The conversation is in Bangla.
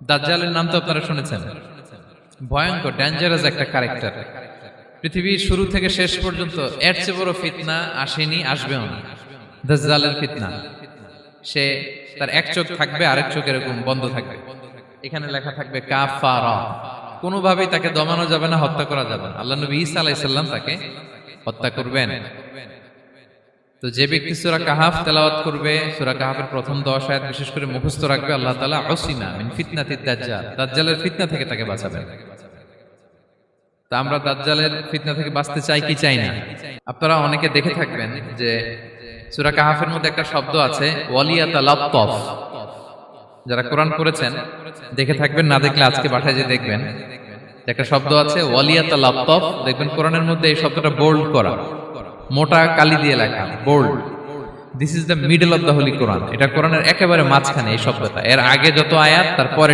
দাজ্জালের নাম তো আপনারা শুনেছেন, ভয়ঙ্কর ডেঞ্জারাস একটা ক্যারেক্টার। পৃথিবীর শুরু থেকে শেষ পর্যন্ত এর চেয়ে বড় ফিতনা আসেনি, আসবেও না। দাজ্জালের ফিতনা, সে তার এক চোখ থাকবে, আরেক চোখ এরকম বন্ধ থাকবে, এখানে লেখা থাকবে কাফারা। কোনোভাবেই তাকে দমানো যাবে না, হত্যা করা যাবে না। আল্লাহ নবী ঈসা আলাইহিস সালাম তাকে হত্যা করবেন। তো যে ব্যক্তি সূরা কাহাফ তেলাওয়াত করবে, সূরা কাহাফের প্রথম 10 আয়াত বিশেষ করে মুখস্থ রাখবে, আল্লাহ তাআলা উসিমা মিন ফিতনাতিদ দাজ্জাল, দাজ্জালের ফিতনা থেকে তাকে বাঁচাবেন। তা আমরা দাজ্জালের ফিতনা থেকে বাঁচতে চাই কি চাই না? আপনারা অনেকে দেখে থাকবেন যে সূরা কাহাফের মধ্যে একটা শব্দ আছে ওয়ালিয়াতালাত্তাফ। যারা কোরআন পড়েছেন দেখে থাকবেন, না দেখলে আজকে বাসায় যে দেখবেন একটা শব্দ আছে ওয়ালিয়াতালাত্তাফ। দেখবেন কোরআনের মধ্যে এই শব্দটা বোল্ড করা, মোটা কালি দিয়ে লেখা, bold. This is the middle of the holy Quran. এটা কোরআনের একেবারে মাঝখানে এই শব্দটা। এর আগে যত আয়াত, তারপরে